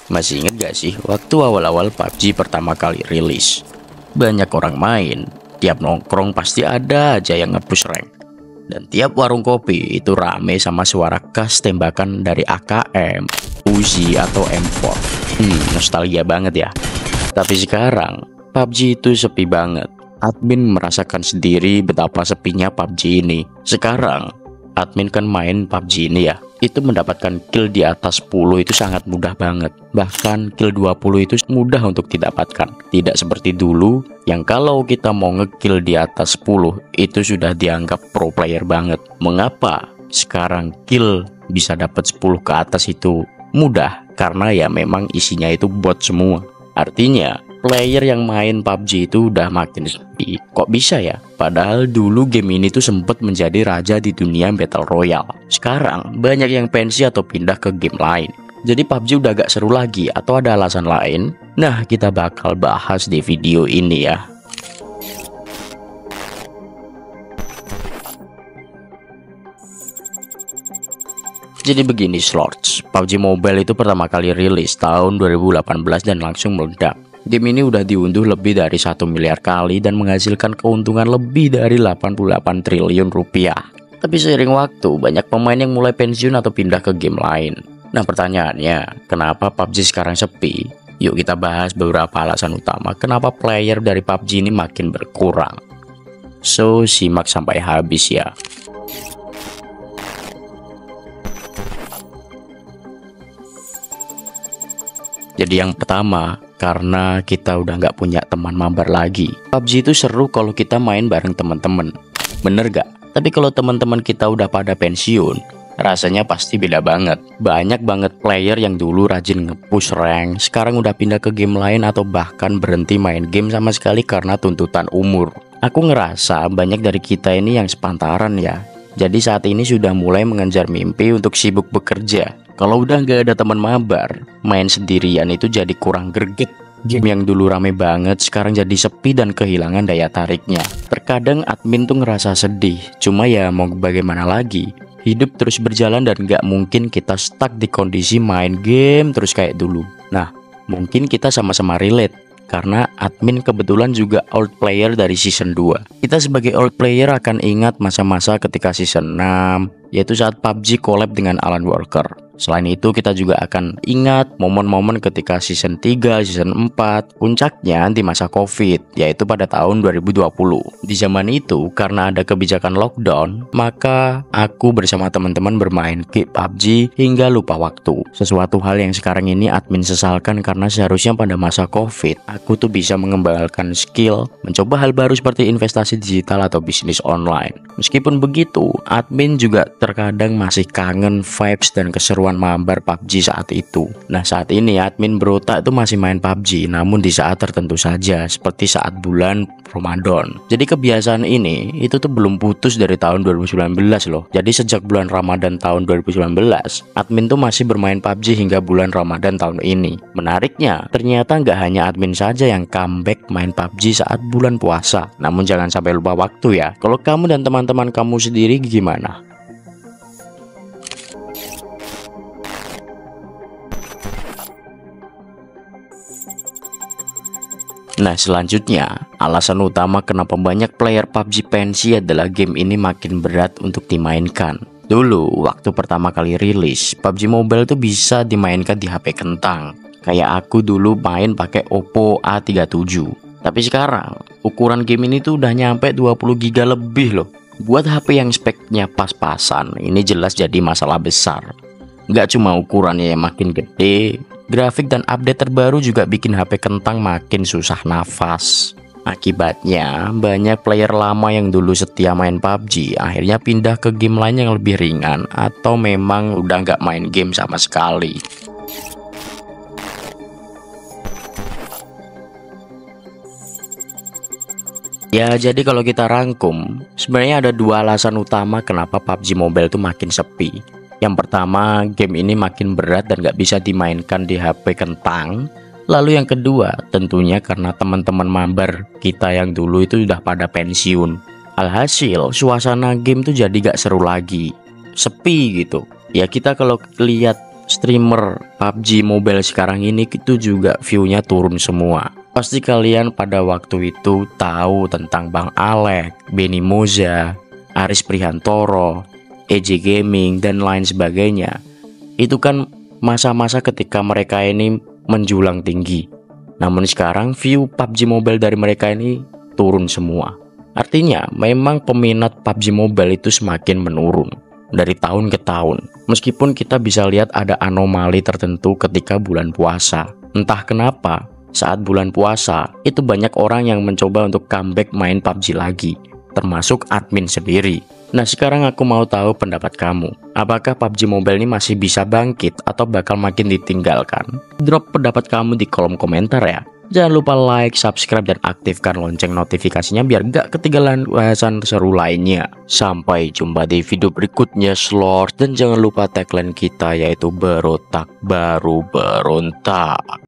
Masih inget gak sih waktu awal-awal PUBG pertama kali rilis? Banyak orang main, tiap nongkrong pasti ada aja yang nge-push rank. Dan tiap warung kopi itu rame sama suara khas tembakan dari AKM, Uzi atau M4. Nostalgia banget ya. Tapi sekarang PUBG itu sepi banget. Admin merasakan sendiri betapa sepinya PUBG ini. Sekarang admin kan main PUBG ini ya, itu mendapatkan kill di atas 10 itu sangat mudah banget. Bahkan kill 20 itu mudah untuk didapatkan. Tidak seperti dulu yang kalau kita mau ngekill di atas 10 itu sudah dianggap pro player banget. Mengapa sekarang kill bisa dapat 10 ke atas itu mudah? Karena ya memang isinya itu bot semua. Artinya player yang main PUBG itu udah makin sepi. Kok bisa ya? Padahal dulu game ini tuh sempat menjadi raja di dunia Battle Royale. Sekarang banyak yang pensi atau pindah ke game lain. Jadi PUBG udah gak seru lagi atau ada alasan lain? Nah, kita bakal bahas di video ini ya. Jadi begini Slords, PUBG Mobile itu pertama kali rilis tahun 2018 dan langsung meledak. Game ini udah diunduh lebih dari 1 miliar kali dan menghasilkan keuntungan lebih dari 88 triliun rupiah. Tapi seiring waktu, banyak pemain yang mulai pensiun atau pindah ke game lain. Nah pertanyaannya, kenapa PUBG sekarang sepi? Yuk kita bahas beberapa alasan utama kenapa player dari PUBG ini makin berkurang. So, simak sampai habis ya. Jadi yang pertama, karena kita udah nggak punya teman mabar lagi. PUBG itu seru kalau kita main bareng teman-teman. Bener gak? Tapi kalau teman-teman kita udah pada pensiun, rasanya pasti beda banget. Banyak banget player yang dulu rajin nge-push rank, sekarang udah pindah ke game lain atau bahkan berhenti main game sama sekali karena tuntutan umur. Aku ngerasa banyak dari kita ini yang sepantaran ya. Jadi saat ini sudah mulai mengejar mimpi untuk sibuk bekerja. Kalau udah nggak ada teman mabar, main sendirian itu jadi kurang greget. Game yang dulu rame banget sekarang jadi sepi dan kehilangan daya tariknya. Terkadang admin tuh ngerasa sedih, cuma ya mau bagaimana lagi. Hidup terus berjalan dan nggak mungkin kita stuck di kondisi main game terus kayak dulu. Nah, mungkin kita sama-sama relate. Karena admin kebetulan juga old player dari season 2. Kita sebagai old player akan ingat masa-masa ketika season 6, yaitu saat PUBG collab dengan Alan Walker. Selain itu kita juga akan ingat momen-momen ketika season 3, season 4, puncaknya di masa COVID, yaitu pada tahun 2020. Di zaman itu, karena ada kebijakan lockdown, maka aku bersama teman-teman bermain game PUBG hingga lupa waktu. Sesuatu hal yang sekarang ini admin sesalkan karena seharusnya pada masa COVID, aku tuh bisa mengembangkan skill, mencoba hal baru seperti investasi digital atau bisnis online. Meskipun begitu, admin juga terkadang masih kangen vibes dan keseruan mabar PUBG saat itu. Nah saat ini admin berotak itu masih main PUBG, namun di saat tertentu saja, seperti saat bulan Ramadan. Jadi kebiasaan ini itu tuh belum putus dari tahun 2019 loh. Jadi sejak bulan Ramadan tahun 2019, admin tuh masih bermain PUBG hingga bulan Ramadan tahun ini. Menariknya, ternyata nggak hanya admin saja yang comeback main PUBG saat bulan puasa. Namun jangan sampai lupa waktu ya. Kalau kamu dan teman-teman kamu sendiri gimana? Nah selanjutnya, alasan utama kenapa banyak player PUBG pensi adalah game ini makin berat untuk dimainkan. Dulu, waktu pertama kali rilis, PUBG Mobile tuh bisa dimainkan di HP kentang. Kayak aku dulu main pakai Oppo A37. Tapi sekarang, ukuran game ini tuh udah nyampe 20 GB lebih loh. Buat HP yang speknya pas-pasan, ini jelas jadi masalah besar. Nggak cuma ukurannya yang makin gede, grafik dan update terbaru juga bikin HP kentang makin susah nafas. Akibatnya, banyak player lama yang dulu setia main PUBG akhirnya pindah ke game lain yang lebih ringan atau memang udah nggak main game sama sekali. Ya, jadi kalau kita rangkum, sebenarnya ada dua alasan utama kenapa PUBG Mobile tuh makin sepi. Yang pertama, game ini makin berat dan gak bisa dimainkan di HP kentang. Lalu yang kedua, tentunya karena teman-teman mabar kita yang dulu itu udah pada pensiun. Alhasil, suasana game tuh jadi gak seru lagi. Sepi gitu. Ya kita kalau lihat streamer PUBG Mobile sekarang ini itu juga view-nya turun semua. Pasti kalian pada waktu itu tahu tentang Bang Alek, Benny Moza, Aris Prihantoro, EJ Gaming, dan lain sebagainya. Itu kan masa-masa ketika mereka ini menjulang tinggi. Namun sekarang view PUBG Mobile dari mereka ini turun semua. Artinya memang peminat PUBG Mobile itu semakin menurun dari tahun ke tahun. Meskipun kita bisa lihat ada anomali tertentu ketika bulan puasa. Entah kenapa saat bulan puasa itu banyak orang yang mencoba untuk comeback main PUBG lagi, termasuk admin sendiri. Nah, sekarang aku mau tahu pendapat kamu. Apakah PUBG Mobile ini masih bisa bangkit atau bakal makin ditinggalkan? Drop pendapat kamu di kolom komentar ya. Jangan lupa like, subscribe, dan aktifkan lonceng notifikasinya biar gak ketinggalan bahasan seru lainnya. Sampai jumpa di video berikutnya, Slors. Dan jangan lupa tagline kita yaitu berotak baru berontak.